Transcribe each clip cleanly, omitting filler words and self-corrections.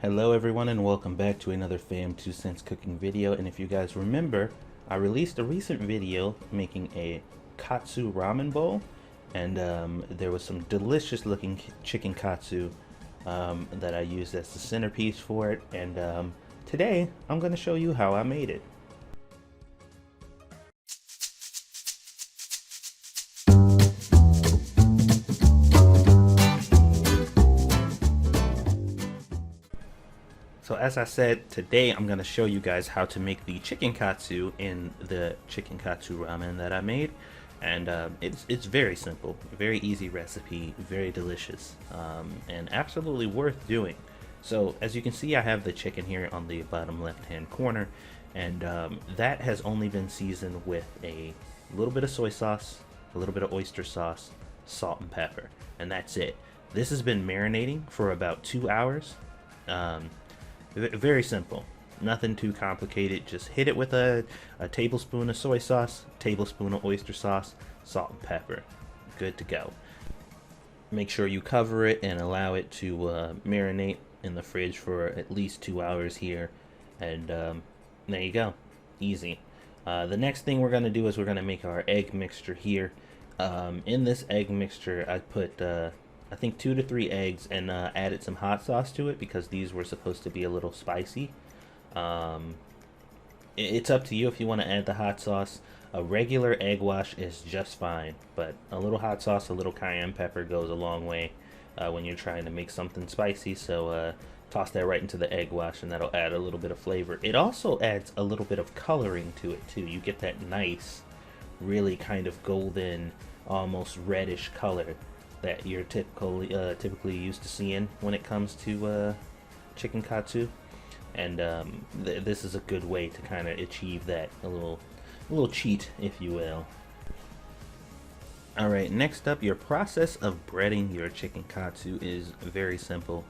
Hello everyone and welcome back to another Fam 2 Cents cooking video. And if you guys remember, I released a recent video making a Katsu ramen bowl, and there was some delicious looking chicken katsu that I used as the centerpiece for it, and today I'm going to show you how I made it. So as I said, today I'm going to show you guys how to make the chicken katsu in the chicken katsu ramen that I made. And it's very simple, very easy recipe, very delicious, and absolutely worth doing. So as you can see, I have the chicken here on the bottom left hand corner, and that has only been seasoned with a little bit of soy sauce, a little bit of oyster sauce, salt and pepper, and that's it. This has been marinating for about 2 hours. Very simple, nothing too complicated. Just hit it with a tablespoon of soy sauce, tablespoon of oyster sauce, salt and pepper. Good to go. Make sure you cover it and allow it to marinate in the fridge for at least 2 hours here, and there you go, easy. The next thing we're going to do is we're going to make our egg mixture here. In this egg mixture I put I think 2 to 3 eggs, and added some hot sauce to it because these were supposed to be a little spicy. It's up to you if you want to add the hot sauce. A regular egg wash is just fine, but a little hot sauce, a little cayenne pepper goes a long way when you're trying to make something spicy. So toss that right into the egg wash, and that'll add a little bit of flavor. It also adds a little bit of coloring to it too. You get that nice, really kind of golden, almost reddish color that you're typically used to seeing when it comes to chicken katsu, and this is a good way to kind of achieve that, a little cheat, if you will. Alright, next up, your process of breading your chicken katsu is very simple.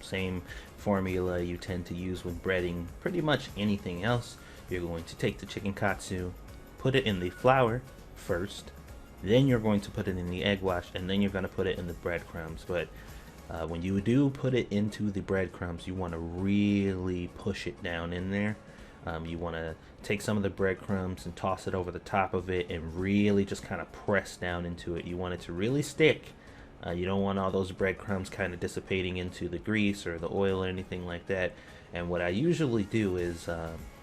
Same formula you tend to use when breading pretty much anything else. You're going to take the chicken katsu, put it in the flour first, then you're going to put it in the egg wash, and then you're going to put it in the breadcrumbs. But when you do put it into the breadcrumbs, you want to really push it down in there. You want to take some of the breadcrumbs and toss it over the top of it and really just kind of press down into it. You want it to really stick. You don't want all those breadcrumbs kind of dissipating into the grease or the oil or anything like that. And what I usually do is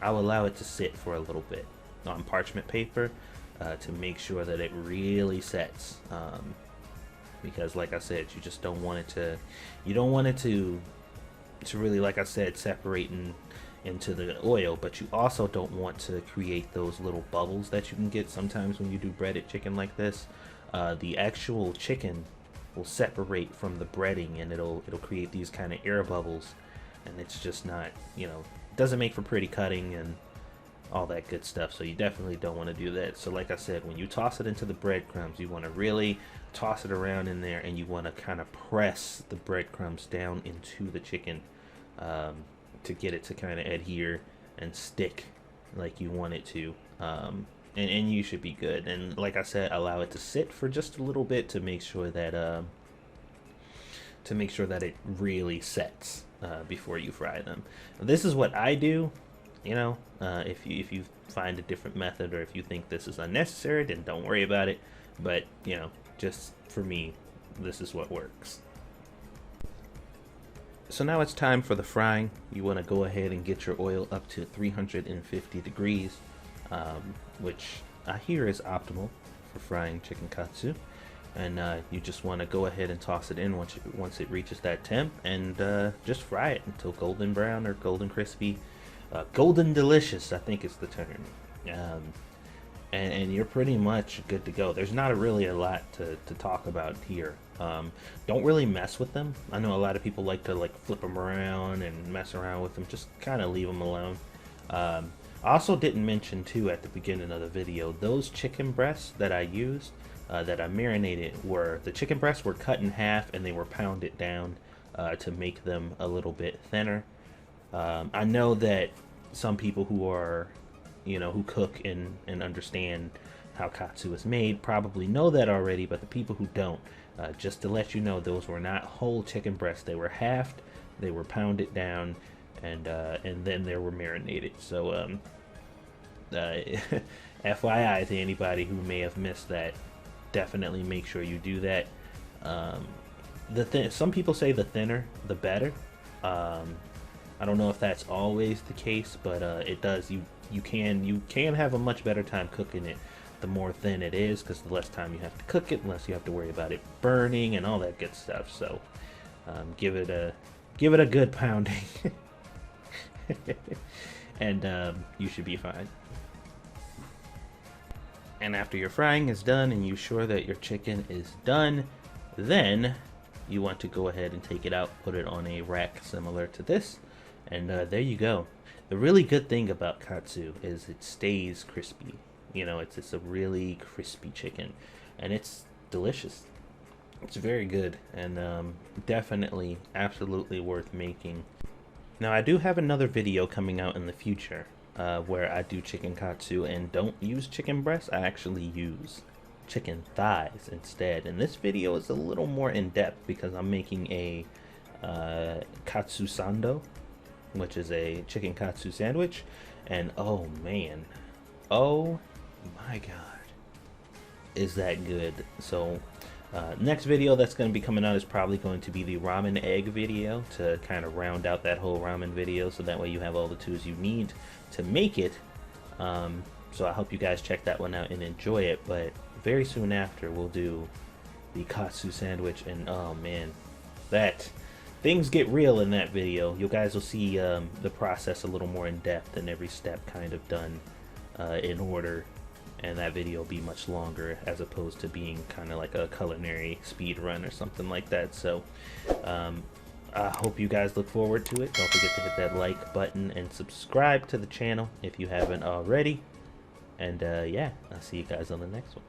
I'll allow it to sit for a little bit on parchment paper to make sure that it really sets, because like I said, you just don't want it to, really, like I said, separate into the oil, but you also don't want to create those little bubbles that you can get sometimes when you do breaded chicken like this. The actual chicken will separate from the breading, and it'll create these kind of air bubbles, and it's just not, it doesn't make for pretty cutting and all that good stuff. So you definitely don't want to do that. So like I said, when you toss it into the breadcrumbs, you want to really toss it around in there, and you want to kind of press the breadcrumbs down into the chicken to get it to kind of adhere and stick like you want it to, and you should be good. And like I said, allow it to sit for just a little bit to make sure that it really sets before you fry them. This is what I do. If you find a different method, or if you think this is unnecessary, then don't worry about it. But just for me, this is what works. So now it's time for the frying. You want to go ahead and get your oil up to 350 degrees, which I hear is optimal for frying chicken katsu. And you just want to go ahead and toss it in once it reaches that temp, and just fry it until golden brown or golden crispy. Golden delicious, I think is the term. And you're pretty much good to go. There's not really a lot to talk about here. Don't really mess with them. I know a lot of people like to flip them around and mess around with them. Just kind of leave them alone. I also didn't mention too at the beginning of the video, those chicken breasts that I used, that I marinated, the chicken breasts were cut in half, and they were pounded down to make them a little bit thinner. I know that some people who are, who cook and understand how katsu is made probably know that already, but the people who don't, just to let you know, those were not whole chicken breasts. They were halved. They were pounded down, and then they were marinated. So FYI to anybody who may have missed that, definitely make sure you do that. Some people say the thinner the better. I don't know if that's always the case, but it does. You can have a much better time cooking it the more thin it is, because the less time you have to cook it, less you have to worry about it burning and all that good stuff. So give it a good pounding, and you should be fine. And after your frying is done and you're sure that your chicken is done, then you want to go ahead and take it out, put it on a rack similar to this, and there you go. The really good thing about katsu is it stays crispy. You know, it's a really crispy chicken, and it's delicious. It's very good, and definitely, absolutely worth making. Now, I do have another video coming out in the future where I do chicken katsu and don't use chicken breasts. I actually use chicken thighs instead, and this video is a little more in-depth because I'm making a katsu sando, which is a chicken katsu sandwich, and oh man, oh my god, is that good. So next video that's going to be coming out is probably going to be the ramen egg video, to kind of round out that whole ramen video, so that way you have all the tools you need to make it. So I hope you guys check that one out and enjoy it. But very soon after, we'll do the katsu sandwich, and oh man, that things get real in that video. You guys will see the process a little more in depth, and every step kind of done in order, and that video will be much longer as opposed to being kind of like a culinary speed run or something like that. So I hope you guys look forward to it. Don't forget to hit that like button and subscribe to the channel if you haven't already. And yeah, I'll see you guys on the next one.